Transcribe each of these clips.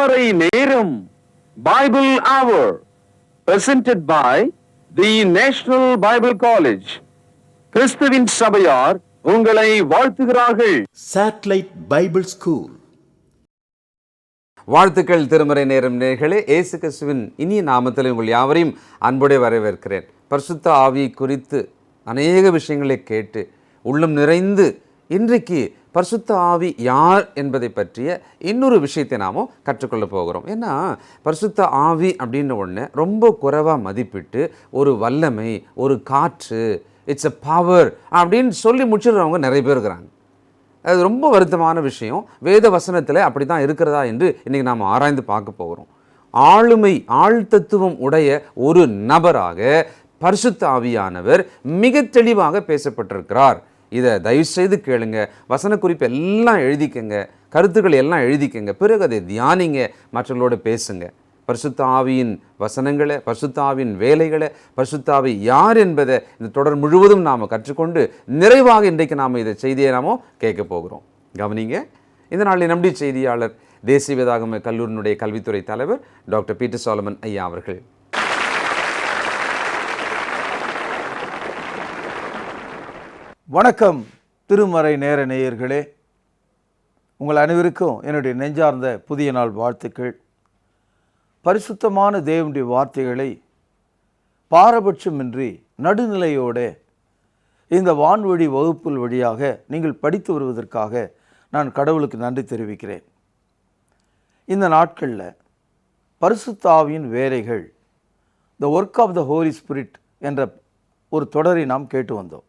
திருமறை நேரம் Bible hour presented by the National Bible College. கிறிஸ்துவின் சபையார் உங்களை வாழ்த்துகிறார்கள். Satellite Bible School. வாழ்த்துக்கள் திருமறை நேரம் நேயர்களே, இயேசு கிறிஸ்துவின் இனிய நாமத்தில் உங்கள் யாவரையும் அன்போடு வரவேற்கிறேன். பரிசுத்த ஆவி குறித்து அநேக விஷயங்களை கேட்டு உள்ளம் நிறைந்து இன்றைக்கு பரிசுத்த ஆவி யார் என்பதை பற்றிய இன்னொரு விஷயத்தை நாம கற்றுக்கொள்ள போகிறோம். ஏன்னா பரிசுத்த ஆவி அப்படின்ற ஒன்று ரொம்ப குறைவாக மதிப்பிட்டு ஒரு வல்லமை, ஒரு காற்று, இட்ஸ் அ பவர் அப்படின்னு சொல்லி முடிச்சிடுறவங்க நிறைய பேர் இருக்கிறாங்க. அது ரொம்ப வருத்தமான விஷயம். வேத வசனத்தில் அப்படி தான் இருக்கிறதா என்று இன்றைக்கி நாம் ஆராய்ந்து பார்க்க போகிறோம். ஆளுமை, ஆழ்தத்துவம் உடைய ஒரு நபராக பரிசுத்த ஆவியானவர் மிக தெளிவாக பேசப்பட்டிருக்கிறார். இதை தயவுசெய்து கேளுங்க, வசன குறிப்பு எல்லாம் எழுதிக்கங்க, கருத்துக்கள் எல்லாம் எழுதிக்கங்க, பிறகு அதை தியானிங்க, மற்றவர்களோடு பேசுங்க. பரிசுத்த ஆவியின் வசனங்களை, பரிசுத்த ஆவியின் வேலைகளை, பரிசுத்த ஆவி யார் என்பதை இந்த தொடர் முழுவதும் நாம் கற்றுக்கொண்டு நிறைவாக இன்றைக்கு நாம் இதை செய்தியை நாம கேட்க போகிறோம். கவனிங்க. இந்த நாளில் நம்முடைய செய்தியாளர் தேசிய வேதாகம கல்லூரியினுடைய கல்வித்துறை தலைவர் டாக்டர் பீட்டர் சாலமன் ஐயா அவர்கள். வணக்கம் திருமறை நேர நேயர்களே, உங்கள் அனைவருக்கும் என்னுடைய நெஞ்சார்ந்த புதிய நாள் வாழ்த்துக்கள். பரிசுத்தமான தேவனுடைய வார்த்தைகளை பாரபட்சமின்றி நடுநிலையோடு இந்த வான்வழி வகுப்புகள் வழியாக நீங்கள் படித்து வருவதற்காக நான் கடவுளுக்கு நன்றி தெரிவிக்கிறேன். இந்த நாட்களில் பரிசுத்த ஆவியின் வேலைகள், the work of the Holy Spirit என்ற ஒரு தொடரை நாம் கேட்டு வந்தோம்.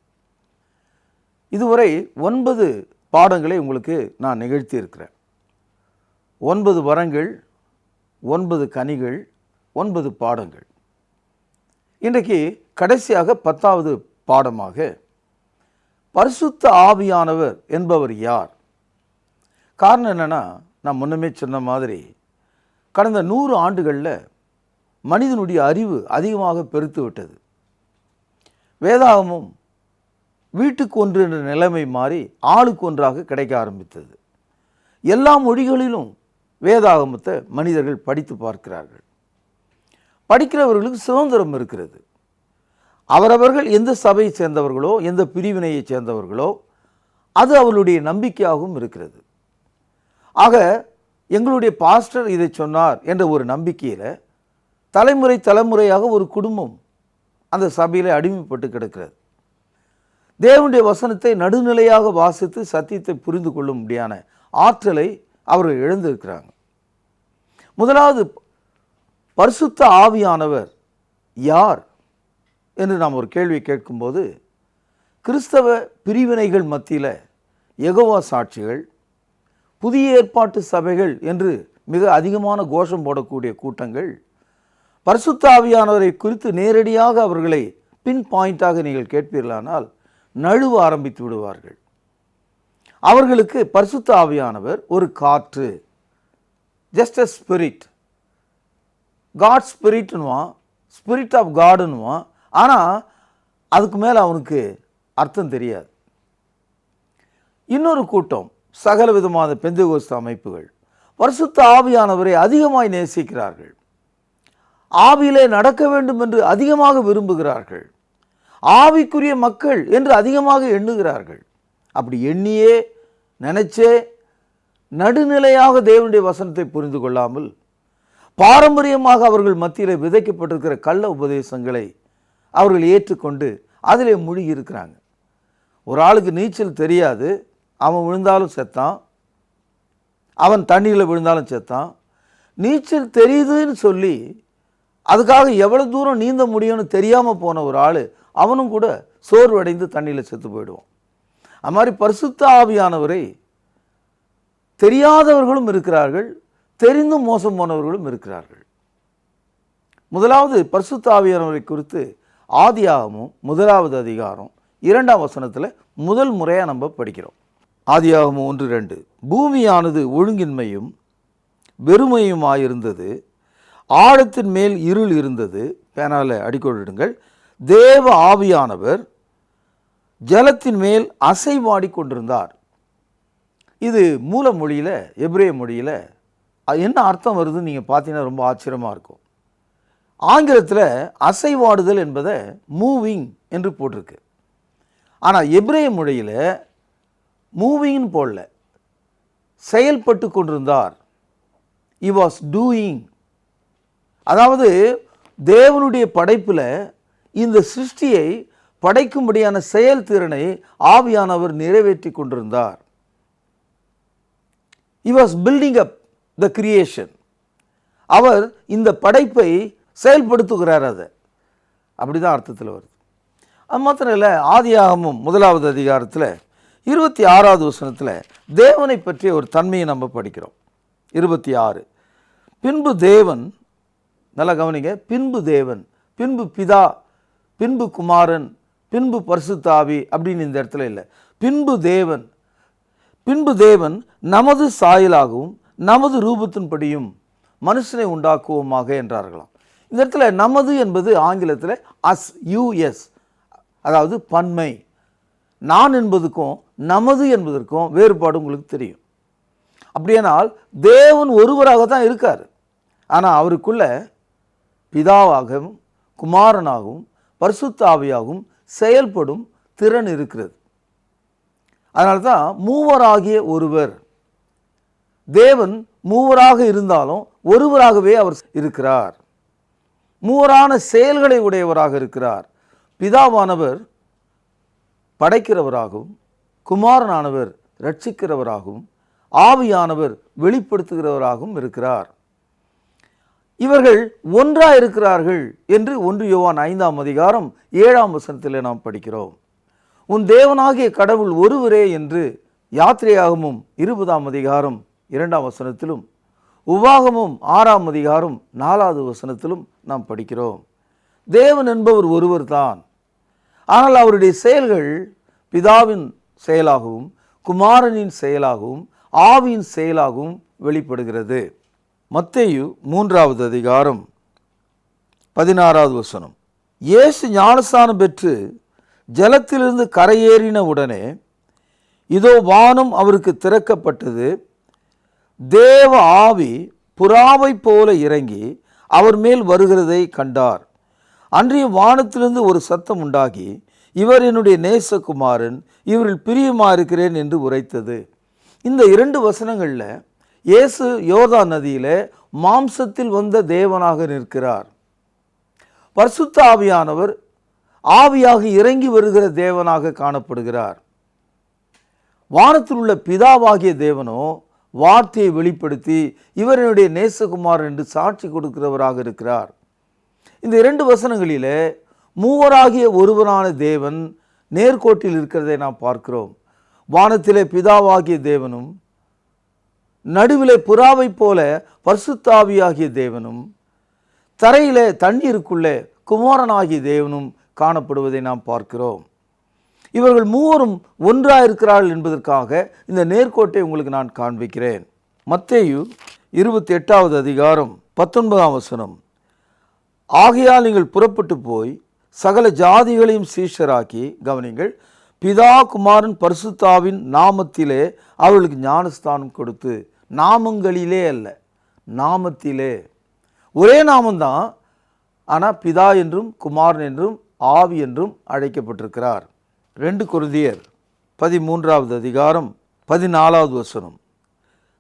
இதுவரை 9 பாடங்களை உங்களுக்கு நான் நிகழ்த்தி இருக்கிறேன். 9 வரங்கள், 9 கனிகள், 9 பாடங்கள். இன்றைக்கு கடைசியாக 10வது பாடமாக பரிசுத்த ஆவியானவர் என்பவர் யார்? காரணம் என்னென்னா, நான் முன்னமே சொன்ன மாதிரி கடந்த 100 ஆண்டுகளில் மனிதனுடைய அறிவு அதிகமாக பெருத்து விட்டது. வேதாகமும் வீட்டுக்கு ஒன்று என்ற நிலைமை மாறி ஆளுக்கு ஒன்றாக கிடைக்க ஆரம்பித்தது. எல்லா மொழிகளிலும் வேதாகமத்தை மனிதர்கள் படித்து பார்க்கிறார்கள். படிக்கிறவர்களுக்கு சுதந்திரம் இருக்கிறது. அவரவர்கள் எந்த சபையை சேர்ந்தவர்களோ, எந்த பிரிவினையை சேர்ந்தவர்களோ, அது அவர்களுடைய நம்பிக்கையாகவும் இருக்கிறது. ஆக எங்களுடைய பாஸ்டர் இதை சொன்னார் என்ற ஒரு நம்பிக்கையில் தலைமுறை தலைமுறையாக ஒரு குடும்பம் அந்த சபையில் அடிமைப்பட்டு கிடக்கிறது. தேவனுடைய வசனத்தை நடுநிலையாக வாசித்து சத்தியத்தை புரிந்து கொள்ளும் முடியான ஆற்றலை அவர்கள் இழந்திருக்கிறாங்க. முதலாவது, பரிசுத்த ஆவியானவர் யார் என்று நாம் ஒரு கேள்வி கேட்கும்போது, கிறிஸ்தவ பிரிவினைகள் மத்தியில் யெகோவா சாட்சிகள், புதிய ஏற்பாட்டு சபைகள் என்று மிக அதிகமான கோஷம் போடக்கூடிய கூட்டங்கள் பரிசுத்த ஆவியானவரை குறித்து நேரடியாக அவர்களை பின் பாயிண்டாக நீங்கள் கேட்பீர்களானால் நழுவ ஆரம்பித்து விடுவார்கள். அவர்களுக்கு பரிசுத்த ஆவியானவர் ஒரு காற்று, ஜஸ்ட் அ ஸ்பிரிட், காட் ஸ்பிரிட்னுவான், ஸ்பிரிட் ஆஃப் காடுன்னுவான். ஆனால் அதுக்கு மேலே அவனுக்கு அர்த்தம் தெரியாது. இன்னொரு கூட்டம், சகல விதமான பெந்தெகோஸ்து அமைப்புகள் பரிசுத்த ஆவியானவரை அதிகமாய் நேசிக்கிறார்கள். ஆவியிலே நடக்க வேண்டும் என்று அதிகமாக விரும்புகிறார்கள். ஆவிக்குரிய மக்கள் என்று அதிகமாக எண்ணுகிறார்கள். அப்படி எண்ணியே நினைச்சே நடுநிலையாக தேவனுடைய வசனத்தை புரிந்து கொள்ளாமல் பாரம்பரியமாக அவர்கள் மத்தியில் விதைக்கப்பட்டிருக்கிற கள்ள உபதேசங்களை அவர்கள் ஏற்றுக்கொண்டு அதிலே மூழ்கி இருக்கிறாங்க. ஒரு ஆளுக்கு நீச்சல் தெரியாது, அவன் விழுந்தாலும் செத்தான், அவன் தண்ணியில் விழுந்தாலும் செத்தான். நீச்சல் தெரியுதுன்னு சொல்லி அதுக்காக எவ்வளோ தூரம் நீந்த முடியும்னு தெரியாமல் போன ஒரு ஆள், அவனும் கூட சோர்வடைந்து தண்ணியில் செத்து போயிடுவான். அது மாதிரி பரிசுத்த ஆவியானவரை தெரியாதவர்களும் இருக்கிறார்கள், தெரிந்தும் மோசம் போனவர்களும் இருக்கிறார்கள். முதலாவது பரிசுத்த ஆவியானவரை குறித்து ஆதியாகமம் 1வது அதிகாரம் 2ஆம் வசனத்தில் முதல் முறையாக நம்ம படிக்கிறோம். ஆதியாகமம் 1:2, பூமியானது ஒழுங்கின்மையும் வெறுமையுமாயிருந்தது, ஆழத்தின் மேல் இருள் இருந்தது. பேனால அடிக்கோடிடுங்கள். தேவ ஆவியானவர் ஜலத்தின் மேல் அசைவாடி கொண்டிருந்தார். இது மூல மொழியில், எபிரேய மொழியில் என்ன அர்த்தம் வருதுன்னு நீங்கள் பார்த்தீங்கன்னா ரொம்ப ஆச்சரியமாக இருக்கும். ஆங்கிலத்தில் அசைவாடுதல் என்பதை மூவிங் என்று போட்டிருக்கு. ஆனால் எபிரேய மொழியில் மூவிங்னு போடல, செயல்பட்டு கொண்டிருந்தார். he was doing. அதாவது தேவனுடைய படைப்பில் இந்த சிருஷ்டியை படைக்கும்படியான செயல்திறனை ஆவியானவர் நிறைவேற்றி கொண்டிருந்தார். he was building up the creation. அவர் இந்த படைப்பை செயல்படுத்துகிறார். அதை அப்படிதான் அர்த்தத்தில் வருது. அது மாத்திரம் இல்லை, ஆதியாகமம் 1வது அதிகாரத்தில் 26வது வசனத்தில் தேவனை பற்றிய ஒரு தன்மையை நம்ம படிக்கிறோம். 26, பின்பு தேவன், நல்லா கவனிங்க, பின்பு தேவன், பின்பு பிதா, பின்பு குமாரன், பின்பு பரிசுத்த ஆவி அப்படின்னு இந்த இடத்துல இல்லை. பின்பு தேவன், பின்பு தேவன் நமது சாயலாகவும் நமது ரூபத்தின்படியும் மனுஷனை உண்டாக்குவோமாக என்றார்களாம். இந்த இடத்துல நமது என்பது ஆங்கிலத்தில் அஸ், யூஎஸ், அதாவது பன்மை. நான் என்பதுக்கும் நமது என்பதற்கும் வேறுபாடு உங்களுக்கு தெரியும். அப்படியானால் தேவன் ஒருவராக தான் இருக்கார். ஆனால் அவருக்குள்ள பிதாவாகவும் குமாரனாகவும் பரிசுத்த ஆவியாகவும் செயல்படும் திறன் இருக்கிறது. அதனால தான் மூவராகிய ஒருவர். தேவன் மூவராக இருந்தாலும் ஒருவராகவே அவர் இருக்கிறார். மூவரான செயல்களை உடையவராக இருக்கிறார். பிதாவானவர் படைக்கிறவராகவும், குமாரனானவர் ரட்சிக்கிறவராகவும், ஆவியானவர் வெளிப்படுத்துகிறவராகவும் இருக்கிறார். இவர்கள் ஒன்றாக இருக்கிறார்கள் என்று 1 யோவான் 5ஆம் அதிகாரம் 7ஆம் வசனத்தில் நாம் படிக்கிறோம். உன் தேவனாகிய கடவுள் ஒருவரே என்று யாத்திரையாகமும் 20ஆம் அதிகாரம் 2ஆம் வசனத்திலும், உபாகமும் 6ஆம் அதிகாரம் 4வது வசனத்திலும் நாம் படிக்கிறோம். தேவன் என்பவர் ஒருவர் தான். ஆனால் அவருடைய செயல்கள் பிதாவின் செயலாகவும் குமாரனின் செயலாகவும் ஆவியின் செயலாகவும் வெளிப்படுகிறது. மத்தேயு 3வது அதிகாரம் 16வது வசனம், இயேசு ஞானஸ்நானம் பெற்று ஜலத்திலிருந்து கரையேறின உடனே இதோ வானம் அவருக்கு திறக்கப்பட்டது, தேவ ஆவி புறாவை போல இறங்கி அவர் மேல் வருகிறதை கண்டார். அன்றைய வானத்திலிருந்து ஒரு சத்தம் உண்டாகி, இவர் என்னுடைய நேசகுமாரன், இவரில் பிரியமாக இருக்கிறேன் என்று உரைத்தது. இந்த 2 வசனங்களில் இயேசு யோர்தான் நதியில் மாம்சத்தில் வந்த தேவனாக நிற்கிறார். பரிசுத்த ஆவியானவர் ஆவியாக இறங்கி வருகிற தேவனாக காணப்படுகிறார். வானத்தில் உள்ள பிதாவாகிய தேவனோ வார்த்தையை வெளிப்படுத்தி இவர் என்னுடைய நேசகுமாரன் என்று சாட்சி கொடுக்கிறவராக இருக்கிறார். இந்த 2 வசனங்களிலே மூவராகிய ஒருவரான தேவன் நேர்கோட்டில் இருக்கிறதை நாம் பார்க்கிறோம். வானத்திலே பிதாவாகிய தேவனும், நடுவிலே புறாவை போல பரிசுத்தாவியாகிய தேவனும், தரையிலே தண்ணீருக்குள்ளே குமாரனாகிய தேவனும் காணப்படுவதை நாம் பார்க்கிறோம். இவர்கள் மூவரும் ஒன்றாக இருக்கிறார்கள் என்பதற்காக இந்த நேர்கோட்டை உங்களுக்கு நான் காண்பிக்கிறேன். மத்தேயு 28வது அதிகாரம் 19ஆம் வசனம், ஆகையால் நீங்கள் புறப்பட்டு போய் சகல ஜாதிகளையும் சீஷராக்கி, கவனிங்கள், பிதா குமாரன் பரிசுத்தாவின் நாமத்திலே அவர்களுக்கு ஞானஸ்தானம் கொடுத்து, நாமங்களிலே அல்ல, நாமத்திலே. ஒரே நாமம்தான், ஆனால் பிதா என்றும் குமாரன் என்றும் ஆவி என்றும் அழைக்கப்பட்டிருக்கிறார். 2 கொரிந்தியர் 13வது அதிகாரம் 14வது வசனம்,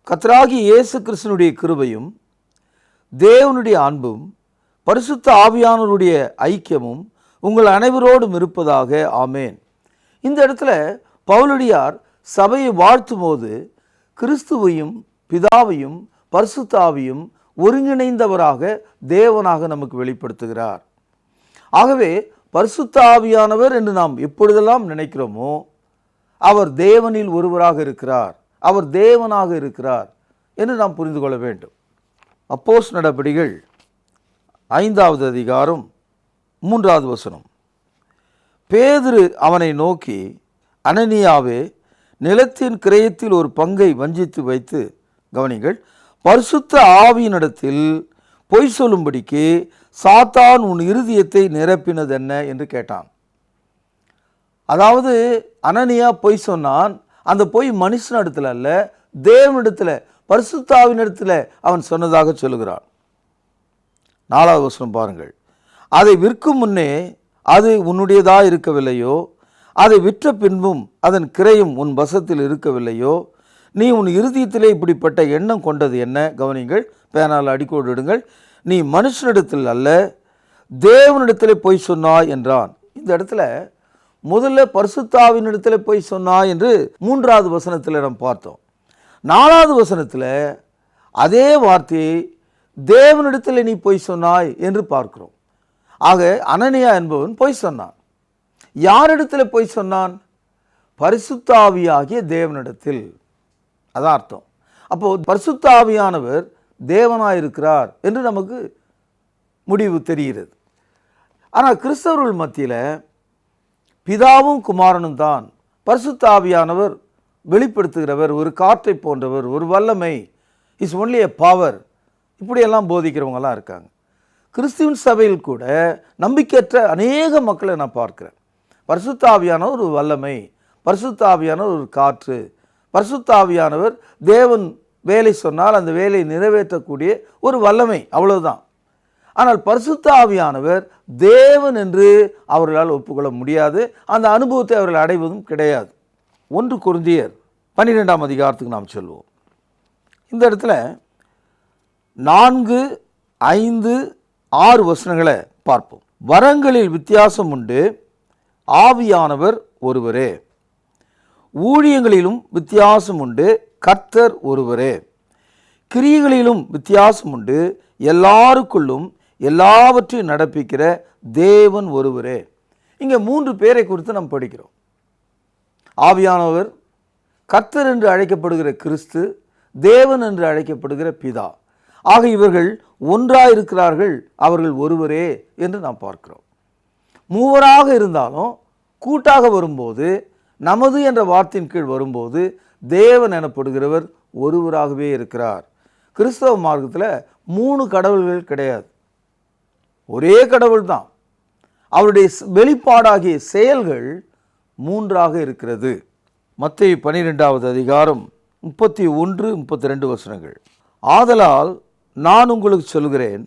கர்த்தராகிய இயேசு கிறிஸ்துவினுடைய கிருபையும் தேவனுடைய அன்பும் பரிசுத்த ஆவியானவருடைய ஐக்கியமும் உங்கள் அனைவரோடும் இருப்பதாக, ஆமேன். இந்த இடத்துல பவுலடியார் சபையை வாழ்த்தும் போது கிறிஸ்துவையும் பிதாவையும் பரிசுத்த ஆவியும் ஒருங்கிணைந்தவராக தேவனாக நமக்கு வெளிப்படுத்துகிறார். ஆகவே பரிசுத்த ஆவியானவர் என்று நாம் எப்பொழுதெல்லாம் நினைக்கிறோமோ அவர் தேவனில் ஒருவராக இருக்கிறார், அவர் தேவனாக இருக்கிறார் என்று நாம் புரிந்து கொள்ள வேண்டும். அப்போஸ்தலர் நடபடிகள் 5வது அதிகாரம் 3வது வசனம், பேதுரு அவனை நோக்கி, அனனியாவே, நிலத்தின் கிரயத்தில் ஒரு பங்கை வஞ்சித்து வைத்து, கவனிங்கள், பரிசுத்த ஆவியினிடத்தில் பொய் சொல்லும்படிக்கு சாத்தான் உன் இருதயத்தை நிரப்பினதென்ன என்று கேட்டான். அதாவது அனனியா பொய் சொன்னான். அந்த பொய் மனுஷனிடத்தில் அல்ல, தேவனிடத்தில் பரிசுத்த ஆவியினிடத்தில் அவன் சொன்னதாக சொல்லுகிறான். 4வது வசனம் பாருங்கள். அதை விற்கும் முன்னே அது உன்னுடையதா இருக்கவில்லையோ, அதை விற்ற பின்பும் அதன் கிரையும் உன் வசத்தில் இருக்கவில்லையோ, நீ உன் இருதயத்திலே இப்படிப்பட்ட எண்ணம் கொண்டது என்ன? கவனிங்கள், பேனால் அடிக்கோடு இடுங்கள். நீ மனுஷனிடத்தில் அல்ல தேவனிடத்திலே போய் சொன்னாய் என்றான். இந்த இடத்துல முதல்ல பரிசுத்த ஆவியினிடத்தில் போய் சொன்னாய் என்று 3வது வசனத்தில் நாம் பார்த்தோம். 4வது வசனத்தில் அதே வார்த்தையை தேவனிடத்தில் நீ போய் சொன்னாய் என்று பார்க்கிறோம். ஆக அனனியா என்பவன் போய் சொன்னான். யாரிடத்தில் போய் சொன்னான்? பரிசுத்த ஆவியாகிய தேவனிடத்தில். அதான் அர்த்தம். அப்போ பரிசுத்த ஆவியானவர் தேவனாயிருக்கிறார் என்று நமக்கு முடிவு தெரிகிறது. ஆனால் கிறிஸ்தவர்கள் மத்தியில் பிதாவும் குமாரனும் தான், பரிசுத்த ஆவியானவர் வெளிப்படுத்துகிறவர், ஒரு காற்றை போன்றவர், ஒரு வல்லமை, இஸ் ஒன்லி எ பவர், இப்படியெல்லாம் போதிக்கிறவங்கெல்லாம் இருக்காங்க. கிறிஸ்துவின் சபையில் கூட நம்பிக்கையற்ற அநேக மக்களை நான் பார்க்கிறேன். பரிசுத்த ஆவியானவர் ஒரு வல்லமை, பரிசுத்த ஆவியானவர் ஒரு காற்று, பரிசுத்த ஆவியானவர் தேவன் வேலை சொன்னால் அந்த வேலையை நிறைவேற்றக்கூடிய ஒரு வல்லமை, அவ்வளவுதான். ஆனால் பரிசுத்த ஆவியானவர் தேவன் என்று அவர்களால் ஒப்புக்கொள்ள முடியாது. அந்த அனுபவத்தை அவர்கள் அடைவதும் கிடையாது. 1 கொரிந்தியர் 12ஆம் அதிகாரத்துக்கு நாம் சொல்வோம். இந்த இடத்துல 4, 5, 6 வசனங்களை பார்ப்போம். வரங்களில் வித்தியாசம் உண்டு, ஆவியானவர் ஒருவரே. ஊழியங்களிலும் வித்தியாசம் உண்டு, கர்த்தர் ஒருவரே. கிரியைகளிலும் வித்தியாசம் உண்டு, எல்லாருக்குள்ளும் எல்லாவற்றையும் நடப்பிக்கிற தேவன் ஒருவரே. இங்கே 3 பேரை குறித்து நாம் படிக்கிறோம். ஆவியானவர், கர்த்தர் என்று அழைக்கப்படுகிற கிறிஸ்து, தேவன் என்று அழைக்கப்படுகிற பிதா. ஆக இவர்கள் ஒன்றாயிருக்கிறார்கள், அவர்கள் ஒருவரே என்று நாம் பார்க்கிறோம். மூவராக இருந்தாலும் கூட்டாக வரும்போது, நமது என்ற வார்த்தையின் கீழ் வரும்போது தேவன் எனப்படுகிறவர் ஒருவராகவே இருக்கிறார். கிறிஸ்தவ மார்க்கத்தில் 3 கடவுள்கள் கிடையாது, ஒரே கடவுள் தான். அவருடைய வெளிப்பாடாகிய செயல்கள் 3ஆக இருக்கிறது. மத்தேயு 12வது அதிகாரம் 31, 32 வசனங்கள். ஆதலால் நான் உங்களுக்கு சொல்கிறேன்,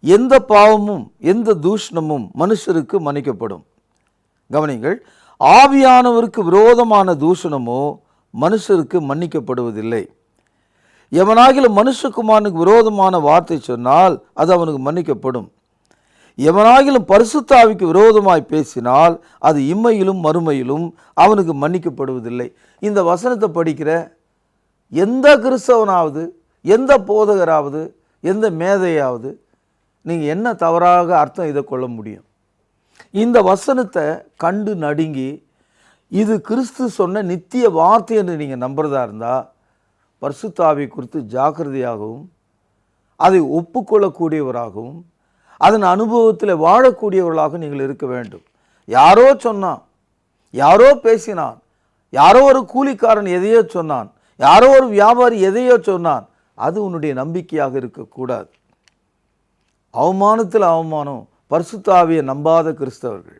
எந்த பாவமும் எந்த தூஷணமும் மனுஷருக்கு மன்னிக்கப்படும். கவனிங்கள், ஆவியானவருக்கு விரோதமான தூஷணமோ மனுஷருக்கு மன்னிக்கப்படுவதில்லை. எவனாகிலும் மனுஷகுமாரனுக்கு விரோதமான வார்த்தை சொன்னால் அது அவனுக்கு மன்னிக்கப்படும். எவனாகிலும் பரிசுத்த ஆவிக்கு விரோதமாய் பேசினால் அது இம்மையிலும் மறுமையிலும் அவனுக்கு மன்னிக்கப்படுவதில்லை. இந்த வசனத்தை படிக்கிற எந்த கிறிஸ்தவனாவது, எந்த போதகராவது, எந்த மேதையாவது நீங்கள் என்ன தவறாக அர்த்தம் இதை கொள்ள முடியும்? இந்த வசனத்தை கண்டு நடுங்கி இது கிறிஸ்து சொன்ன நித்திய வார்த்தை என்று நீங்கள் நம்புறதா இருந்தால் பரிசுத்த ஆவி குறித்து ஜாக்கிரதையாகவும் அதை ஒப்புக்கொள்ளக்கூடியவராகவும் அதன் அனுபவத்தில் வாழக்கூடியவர்களாக நீங்கள் இருக்க வேண்டும். யாரோ சொன்னான், யாரோ பேசினான், யாரோ ஒரு கூலிக்காரன் எதையோ சொன்னான், யாரோ ஒரு வியாபாரி எதையோ சொன்னான், அது உன்னுடைய நம்பிக்கையாக இருக்கக்கூடாது. அவமானத்தில் அவமானம் பரிசுத்த ஆவியை நம்பாத கிறிஸ்தவர்கள்.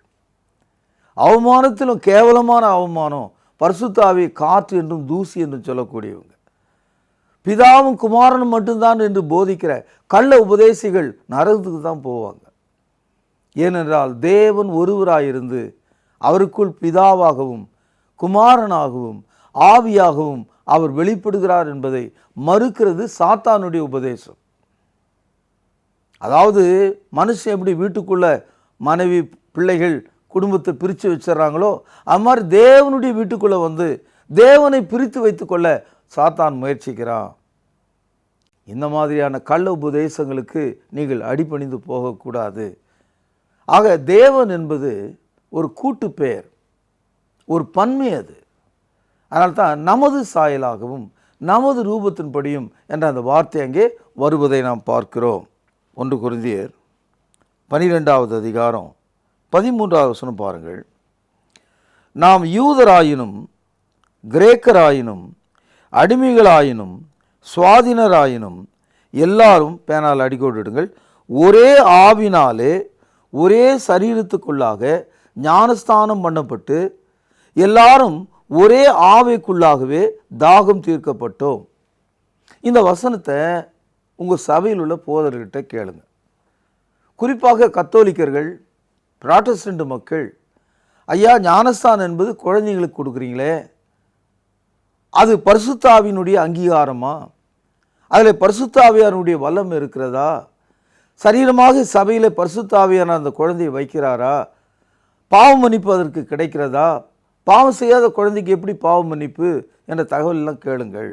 அவமானத்திலும் கேவலமான அவமானம் பரிசுத்த ஆவியை காற்று என்றும் தூசி என்றும் சொல்லக்கூடியவங்க. பிதாவும் குமாரனும் மட்டும்தான் என்று போதிக்கிற கள்ள உபதேசிகள் நரகத்துக்கு தான் போவாங்க. ஏனென்றால் தேவன் ஒருவராயிருந்து அவருக்குள் பிதாவாகவும் குமாரனாகவும் ஆவியாகவும் அவர் வெளிப்படுகிறார் என்பதை மறுக்கிறது சாத்தானுடைய உபதேசம். அதாவது மனுஷன் எப்படி வீட்டுக்குள்ள மனைவி பிள்ளைகள் குடும்பத்தை பிரித்து வச்சிடறாங்களோ அது மாதிரி தேவனுடைய வீட்டுக்குள்ளே வந்து தேவனை பிரித்து வைத்துக்கொள்ள சாத்தான் முயற்சிக்கிறான். இந்த மாதிரியான கள்ள உபதேசங்களுக்கு நீங்கள் அடிபணிந்து போகக்கூடாது. ஆக தேவன் என்பது ஒரு கூட்டு பெயர், ஒரு பன்மை. அது அதனால்தான் நமது சாயலாகவும் நமது ரூபத்தின்படியும் என்ற அந்த வார்த்தை அங்கே வருவதை நாம் பார்க்கிறோம். 1 கொரிந்தியர் 12வது அதிகாரம் 13வது வசனம் பாருங்கள். நாம் யூதராயினும் கிரேக்கராயினும் அடிமைகளாயினும் சுவாதீனராயினும் எல்லாரும், பேனால் அடிக்கோடிடுங்கள், ஒரே ஆவினாலே ஒரே சரீரத்துக்குள்ளாக ஞானஸ்தானம் பண்ணப்பட்டு எல்லாரும் ஒரே ஆவிக்குள்ளாகவே தாகம் தீர்க்கப்பட்டோம். இந்த வசனத்தை உங்கள் சபையில் உள்ள போதர்கிட்ட கேளுங்க. குறிப்பாக கத்தோலிக்கர்கள், புராட்டஸ்டன்ட் மக்கள், ஐயா ஞானஸ்தானம் என்பது குழந்தைங்களுக்கு கொடுக்குறீங்களே, அது பரிசுத்த ஆவியினுடைய அங்கீகாரமா? அதில் பரிசுத்த ஆவியானுடைய வல்லம் இருக்கிறதா? சரீரமாக சபையில் பரிசுத்த ஆவியான அந்த குழந்தையை வைக்கிறாரா? பாவ மன்னிப்பு அதற்கு கிடைக்கிறதா? பாவம் செய்யாத குழந்தைக்கு எப்படி பாவ மன்னிப்பு என்ற தகவல் எல்லாம் கேளுங்கள்.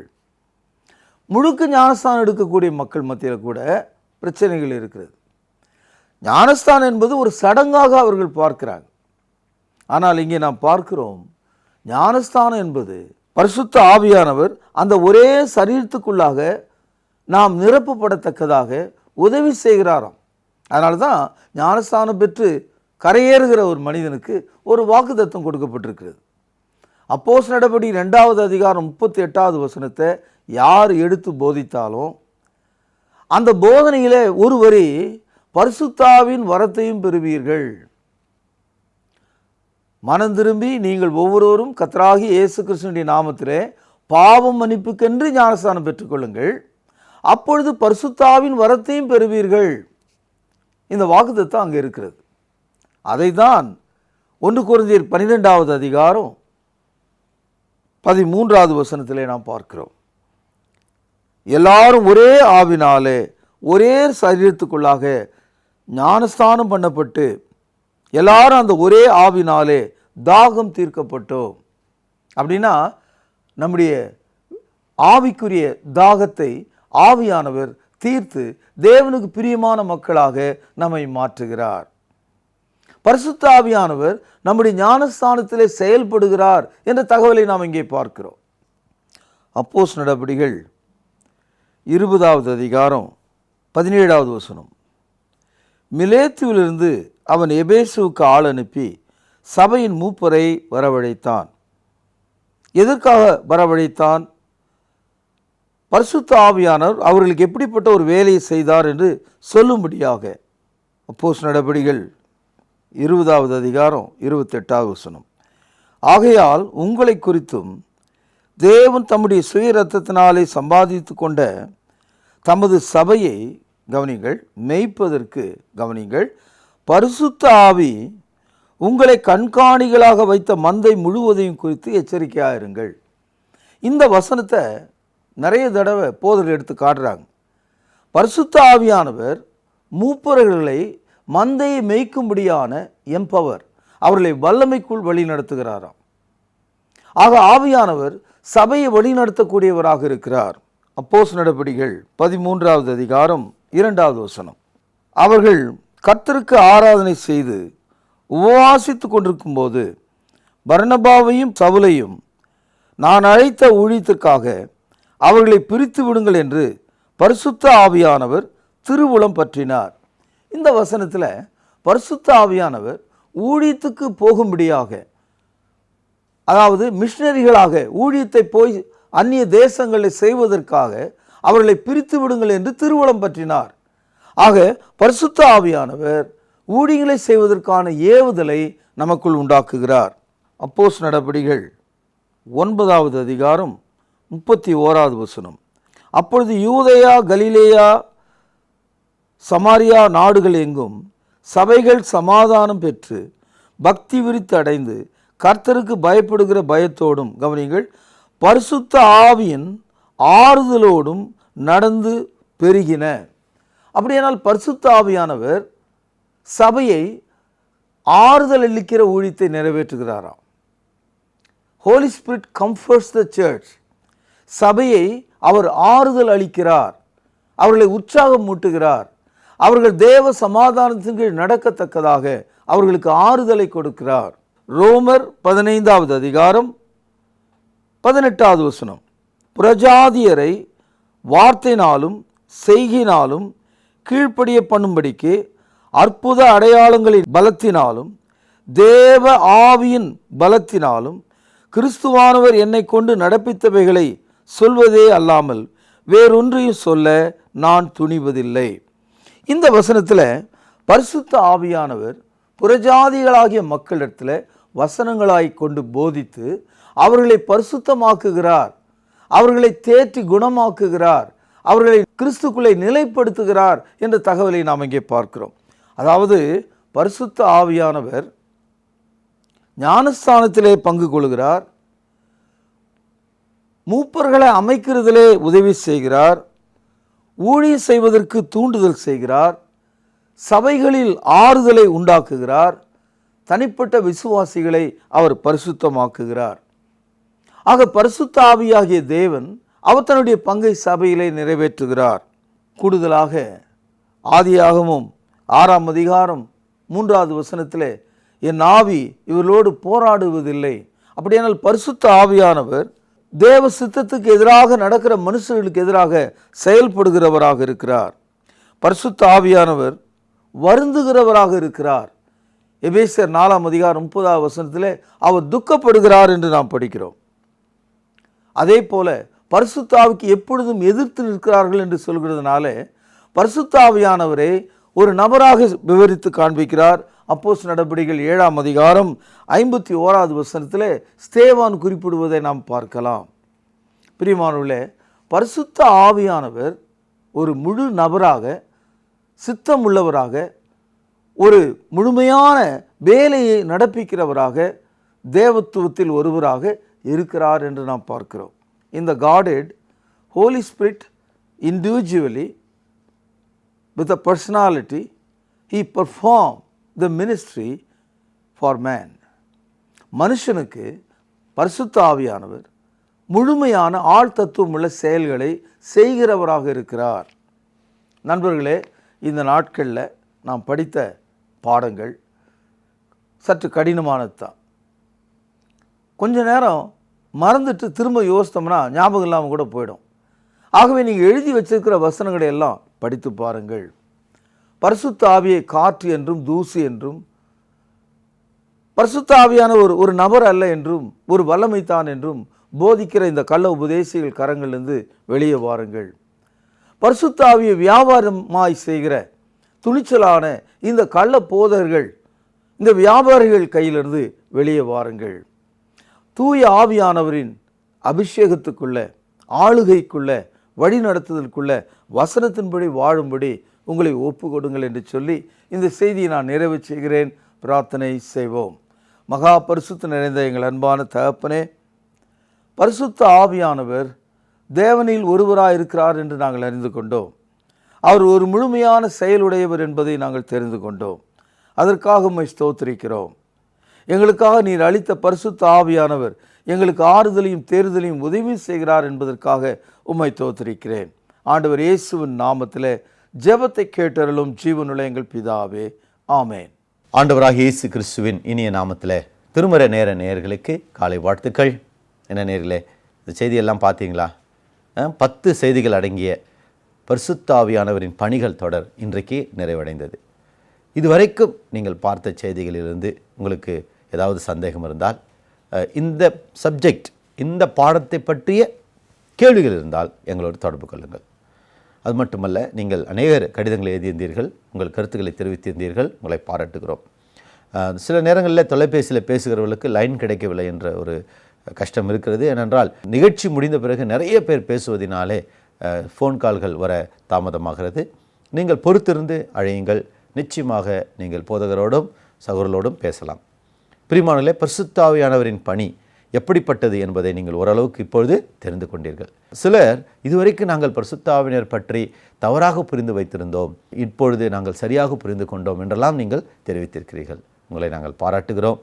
முழுக்க ஞானஸ்தானம் எடுக்கக்கூடிய மக்கள் மத்தியில் கூட பிரச்சனைகள் இருக்கிறது. ஞானஸ்தானம் என்பது ஒரு சடங்காக அவர்கள் பார்க்கிறாங்க. ஆனால் இங்கே நாம் பார்க்கிறோம், ஞானஸ்தானம் என்பது பரிசுத்த ஆவியானவர் அந்த ஒரே சரீரத்துக்குள்ளாக நாம் நிரப்பப்படத்தக்கதாக உதவி செய்கிறாராம். அதனால தான் ஞானஸ்தானம் பெற்று கரையேறுகிற ஒரு மனிதனுக்கு ஒரு வாக்குத்தத்தம் கொடுக்கப்பட்டிருக்கிறது. அப்போஸ்தலர் நடபடி 2வது அதிகாரம் 38வது வசனத்தை யார் எடுத்து போதித்தாலும் அந்த போதனையிலே ஒரு வரி, பரிசுத்தாவின் வரத்தையும் பெறுவீர்கள், மனம் திரும்பி நீங்கள் ஒவ்வொருவரும் கர்த்தராகிய இயேசு கிறிஸ்துவினுடைய நாமத்திலே பாவம் மன்னிப்புக்கென்று ஞானஸ்தானம் பெற்றுக்கொள்ளுங்கள், அப்பொழுது பரிசுத்தாவின் வரத்தையும் பெறுவீர்கள். இந்த வாக்குத்தத்தம் அங்கே இருக்கிறது. அதை தான் 1 கொரிந்தியர் 12வது அதிகாரம் 13வது வசனத்திலே நாம் பார்க்கிறோம். எல்லாரும் ஒரே ஆவினாலே ஒரே சரீரத்துக்குள்ளாக ஞானஸ்தானம் பண்ணப்பட்டு எல்லாரும் அந்த ஒரே ஆவினாலே தாகம் தீர்க்கப்பட்டோம். அப்படின்னா நம்முடைய ஆவிக்குரிய தாகத்தை ஆவியானவர் தீர்த்து தேவனுக்கு பிரியமான மக்களாக நம்மை மாற்றுகிறார். பரிசுத்த ஆவியானவர் நம்முடைய ஞானஸ்தானத்திலே செயல்படுகிறார் என்ற தகவலை நாம் இங்கே பார்க்கிறோம். அப்போஸ்தலர் நடபடிகள் 20வது அதிகாரம் 17வது வசனம், மிலேத்துவிலிருந்து அவன் எபேசுவுக்கு ஆள் அனுப்பி சபையின் மூப்பரை வரவழைத்தான். எதற்காக வரவழைத்தான்? பரிசுத்த ஆவியானவர் அவர்களுக்கு எப்படிப்பட்ட ஒரு வேலையை செய்தார் என்று சொல்லும்படியாக. அப்போஸ்தலர் நடபடிகள் 20வது அதிகாரம் 28வது வசனம், ஆகையால் உங்களை குறித்தும் தேவன் தம்முடைய சுய இரத்தத்தினாலே சம்பாதித்து கொண்ட தமது சபையை கவனிங்கள், மேய்ப்பதற்கு கவனிங்கள், பரிசுத்த ஆவி உங்களை கண்காணிகளாக வைத்த மந்தை முழுவதையும் குறித்து எச்சரிக்கையாக இருங்கள். இந்த வசனத்தை நிறைய தடவை போதர்கள் எடுத்து காட்டுறாங்க. பரிசுத்த ஆவியானவர் மூப்பர்களை மந்தையை மேய்க்கும்படியான எம்பவர், அவர்களை வல்லமைக்குள் வழி நடத்துகிறாராம். ஆக ஆவியானவர் சபையை வழி நடத்தக்கூடியவராக இருக்கிறார். அப்போஸ்தலர் நடபடிகள் 13வது அதிகாரம் 2வது வசனம், அவர்கள் கர்த்தருக்கு ஆராதனை செய்து உபவாசித்து கொண்டிருக்கும் போது பர்னபாவையும் சவுலையும் நான் அழைத்த ஊழியத்திற்காக அவர்களை பிரித்து விடுங்கள் என்று பரிசுத்த ஆவியானவர் திருவுளம் பற்றினார். இந்த வசனத்தில் பரிசுத்த ஆவியானவர் ஊழியத்துக்கு போகும்படியாக, அதாவது மிஷனரிகளாக ஊழியத்தை போய் அந்நிய தேசங்களில் செய்வதற்காக அவர்களை பிரித்து விடுங்கள் என்று திருவுளம் பற்றினார். ஆக பரிசுத்த ஆவியானவர் ஊழியங்களை செய்வதற்கான ஏவுதலை நமக்குள் உண்டாக்குகிறார். அப்போஸ்தலர் நடபடிகள் 9வது அதிகாரம் 31வது வசனம், அப்பொழுது யூதேயா, கலிலேயா, சமாரியா நாடுகள் எங்கும் சபைகள் சமாதானம் பெற்று பக்தி விருத்தி அடைந்து கர்த்தருக்கு பயப்படுகிற பயத்தோடும், கவனிங்கள், பரிசுத்த ஆவியின் ஆறுதலோடும் நடந்து பெருகின. அப்படியானால் பரிசுத்த ஆவியானவர் சபையை ஆறுதல் அளிக்கிற ஊழியத்தை நிறைவேற்றுகிறாராம். Holy spirit comforts the church. சபையை அவர் ஆறுதல் அளிக்கிறார், அவர்களை உற்சாகம் மூட்டுகிறார், அவர்கள் தேவ சமாதானத்தின் கீழ் நடக்கத்தக்கதாக அவர்களுக்கு ஆறுதலை கொடுக்கிறார். ரோமர் 15வது அதிகாரம் 18வது வசனம், புரஜாதியரை வார்த்தையினாலும் செய்கையினாலும் கீழ்ப்படிய பண்ணும்படிக்கு அற்புத அடையாளங்களின் பலத்தினாலும் தேவ ஆவியின் பலத்தினாலும் கிறிஸ்துவானவர் என்னை கொண்டு நடப்பித்தவைகளை சொல்வதே அல்லாமல் வேறொன்றையும் சொல்ல நான் துணிவதில்லை. இந்த வசனத்தில் பரிசுத்த ஆவியானவர் புறஜாதிகளாகிய மக்களிடத்தில் வசனங்களாய் கொண்டு போதித்து அவர்களை பரிசுத்தமாக்குகிறார். அவர்களை தேற்றி குணமாக்குகிறார், அவர்களை கிறிஸ்துக்குள்ளே நிலைப்படுத்துகிறார் என்ற தகவலை நாம் இங்கே பார்க்கிறோம். அதாவது பரிசுத்த ஆவியானவர் ஞானஸ்தானத்திலே பங்கு கொள்கிறார், மூப்பர்களை அமைக்கிறதிலே உதவி செய்கிறார், ஊழியம் செய்வதற்கு தூண்டுதல் செய்கிறார், சபைகளில் ஆறுதலை உண்டாக்குகிறார், தனிப்பட்ட விசுவாசிகளை அவர் பரிசுத்தமாக்குகிறார். ஆக பரிசுத்த ஆவியாகிய தேவன் அவர் தன்னுடைய பங்கை சபையிலே நிறைவேற்றுகிறார். கூடுதலாக ஆதியாகமம் 6ஆம் அதிகாரம் 3வது வசனத்திலே என் ஆவி இவர்களோடு போராடுவதில்லை. அப்படியானால் பரிசுத்த ஆவியானவர் தேவ சித்தத்துக்கு எதிராக நடக்கிற மனுஷர்களுக்கு எதிராக செயல்படுகிறவராக இருக்கிறார். பரிசுத்த ஆவியானவர் வருந்துகிறவராக இருக்கிறார். எபேசியர் 4ஆம் அதிகாரம் 30வது வசனத்திலே அவர் துக்கப்படுகிறார் என்று நாம் படிக்கிறோம். அதே போல பரிசுத்த ஆவிக்கு எப்பொழுதும் எதிர்த்து நிற்கிறார்கள் என்று சொல்கிறதுனால பரிசுத்த ஆவியானவரை ஒரு நபராக விவரித்து காண்பிக்கிறார். அப்போஸ்தலர் நடபடிகள் 7ஆம் அதிகாரம் 51வது வசனத்திலே ஸ்தேவான் குறிப்பிடுவதை நாம் பார்க்கலாம். பிரியமானவர்களே, பரிசுத்த ஆவியானவர் ஒரு முழு நபராக, சித்தமுள்ளவராக, ஒரு முழுமையான வேலையை நடப்பிக்கிறவராக, தேவத்துவத்தில் ஒருவராக இருக்கிறார் என்று நாம் பார்க்கிறோம். இந்த Godhead, Holy Spirit individually with a personality, he performed the ministry for man. மனுஷனுக்கு பரிசுத்த ஆவியானவர் முழுமையான ஆழ்தத்துவமுள்ள செயல்களை செய்கிறவராக இருக்கிறார். நண்பர்களே, இந்த நாட்களில் நாம் படித்த பாடங்கள் சற்று கடினமானது தான். கொஞ்ச நேரம் மறந்துட்டு திரும்ப யோசித்தோம்னா ஞாபகம் இல்லாமல் கூட போயிடும். ஆகவே நீங்கள் எழுதி வச்சிருக்கிற வசனங்களை எல்லாம் படித்து பாருங்கள். பரிசுத்த ஆவியை காற்று என்றும் தூசி என்றும், பரிசுத்த ஆவியான ஒரு நபர் அல்ல என்றும், ஒரு வல்லமைத்தான் என்றும் போதிக்கிற இந்த கள்ள உபதேசிகள் கரங்களிலிருந்து வெளியே வாருங்கள். பரிசுத்த ஆவியை வியாபாரமாய் செய்கிற துணிச்சலான இந்த கள்ள போதகர்கள், இந்த வியாபாரிகள் கையிலிருந்து வெளியே வாருங்கள். தூய ஆவியானவரின் அபிஷேகத்துக்குள்ள, ஆளுகைக்குள்ள, வழி நடத்துதலுக்குள்ள, வசனத்தின்படி வாழும்படி உங்களை ஒப்பு கொடுங்கள் என்று சொல்லி இந்த செய்தியை நான் நிறைவு செய்கிறேன். பிரார்த்தனை செய்வோம். மகா பரிசுத்த நிறைந்த எங்கள் அன்பான தகப்பனே, பரிசுத்த ஆவியானவர் தேவனில் ஒருவராக இருக்கிறார் என்று நாங்கள் அறிந்து கொண்டோம். அவர் ஒரு முழுமையான செயலுடையவர் என்பதை நாங்கள் தெரிந்து கொண்டோம். அதற்காக உம்மை ஸ்தோத்திரிக்கிறோம். எங்களுக்காக நீர் அளித்த பரிசுத்த ஆவியானவர் எங்களுக்கு ஆறுதலையும் தேறுதலையும் உதவி செய்கிறார் என்பதற்காக உம்மை ஸ்தோத்திரிக்கிறேன். ஆண்டவர் இயேசுவின் நாமத்திலே ஜெபத்தை கேட்டருளும் ஜீவனுள்ள எங்கள் பிதாவே, ஆமேன். ஆண்டவராக இயேசு கிறிஸ்துவின் இனிய நாமத்தில் திருமறை நேர நேயர்களுக்கு காலை வாழ்த்துக்கள். என்ன நேயர்களே, இந்த செய்தியெல்லாம் பார்த்தீங்களா? 10 செய்திகள் அடங்கிய பரிசுத்த ஆவியானவரின் பணிகள் தொடர் இன்றைக்கு நிறைவடைந்தது. இதுவரைக்கும் நீங்கள் பார்த்த செய்திகளிலிருந்து உங்களுக்கு ஏதாவது சந்தேகம் இருந்தால், இந்த சப்ஜெக்ட், இந்த பாடத்தை பற்றிய கேள்விகள் இருந்தால் எங்களோடு தொடர்பு கொள்ளுங்கள். அது மட்டுமல்ல, நீங்கள் அநேகர் கடிதங்களை எழுதியிருந்தீர்கள், உங்கள் கருத்துக்களை தெரிவித்திருந்தீர்கள், உங்களை பாராட்டுகிறோம். சில நேரங்களில் தொலைபேசியில் பேசுகிறவர்களுக்கு லைன் கிடைக்கவில்லை என்ற ஒரு கஷ்டம் இருக்கிறது. ஏனென்றால் நிகழ்ச்சி முடிந்த பிறகு நிறைய பேர் பேசுவதினாலே ஃபோன் கால்கள் வர தாமதமாகிறது. நீங்கள் பொறுத்திருந்து அழையுங்கள். நிச்சயமாக நீங்கள் போதகரோடும் சகோதரரோடும் பேசலாம். பிரியமானவர்களே, பரிசுத்த ஆவியானவரின் பணி எப்படிப்பட்டது என்பதை நீங்கள் ஓரளவுக்கு இப்பொழுது தெரிந்து கொண்டீர்கள். சிலர் இதுவரைக்கும் நாங்கள் பரிசுத்த ஆவியானவர் பற்றி தவறாக புரிந்து வைத்திருந்தோம், இப்பொழுது நாங்கள் சரியாக புரிந்து கொண்டோம் என்றெல்லாம் நீங்கள் தெரிவித்திருக்கிறீர்கள். உங்களை நாங்கள் பாராட்டுகிறோம்.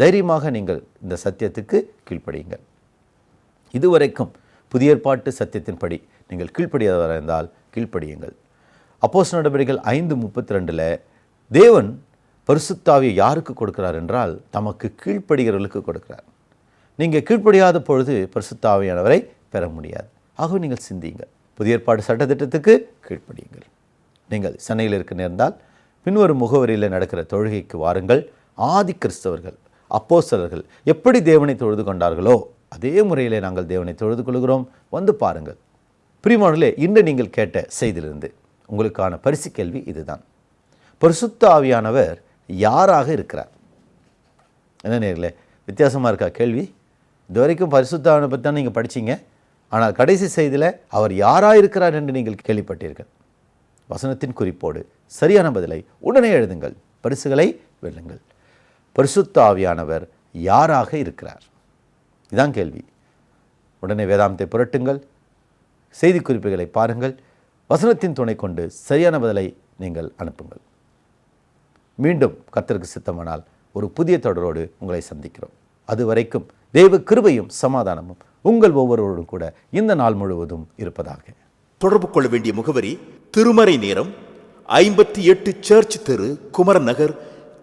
தைரியமாக நீங்கள் இந்த சத்தியத்துக்கு கீழ்ப்படியுங்கள். இதுவரைக்கும் புதிய ஏற்பாட்டு சத்தியத்தின்படி நீங்கள் கீழ்ப்படியாதவராக இருந்தால் கீழ்ப்படியுங்கள். அப்போஸ்தலர் நடபடிகள் 5:32 தேவன் பரிசுத்த ஆவியை யாருக்கு கொடுக்கிறார் என்றால் தமக்கு கீழ்ப்படுகிறவர்களுக்கு கொடுக்கிறார். நீங்கள் கீழ்ப்படியாத பொழுது பரிசுத்த ஆவியானவரை பெற முடியாது. ஆகவே நீங்கள் சிந்தியுங்கள். புதிய ஏற்பாடு சட்டத்திட்டத்துக்கு கீழ்ப்படியுங்கள். நீங்கள் சென்னையில் இருக்க நேர்ந்தால் பின்வரும் முகவரியில் நடக்கிற தொழுகைக்கு வாருங்கள். ஆதி கிறிஸ்தவர்கள், அப்போஸ்தலர்கள் எப்படி தேவனை தொழுது கொண்டார்களோ அதே முறையிலே நாங்கள் தேவனை தொழுது கொள்கிறோம். வந்து பாருங்கள். பிரியமானவர்களே, இன்று நீங்கள் கேட்ட செய்தியிலிருந்து உங்களுக்கான பரிசு கேள்வி இதுதான். பரிசுத்த ஆவியானவர் யாராக இருக்கிறார்? என்ன நேர்களே, வித்தியாசமாக இருக்கா கேள்வி? இது வரைக்கும் பரிசுத்த ஆவியை பற்றி தான் நீங்கள் படிச்சீங்க. ஆனால் கடைசி செய்தியில் அவர் யாராயிருக்கிறார் என்று நீங்கள் கேள்விப்பட்டீர்கள். வசனத்தின் குறிப்போடு சரியான பதிலை உடனே எழுதுங்கள், பரிசுகளை வெல்லுங்கள். பரிசுத்த ஆவியானவர் யாராக இருக்கிறார்? இதான் கேள்வி. உடனே வேதாந்தத்தை புரட்டுங்கள், செய்தி குறிப்புகளை பாருங்கள், வசனத்தின் துணை கொண்டு சரியான பதிலை நீங்கள் அனுப்புங்கள். மீண்டும் கர்த்தருக்கு சித்தமானால் ஒரு புதிய தொடரோடு உங்களை சந்திக்கிறோம். அதுவரைக்கும் தேவ கிருபையும் சமாதானமும் உங்கள் ஒவ்வொருவரோடும் கூட இந்த நாள் முழுவதும் இருப்பதாக. தொடர்பு கொள்ள வேண்டிய முகவரி: திருமறை நேரம், 58 சர்ச் தெரு, குமரன் நகர்,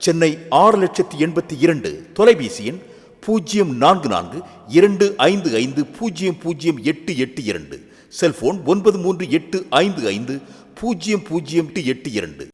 சென்னை 6,82,000. தொலைபேசி எண் 044255000882. செல்போன் 9385500882.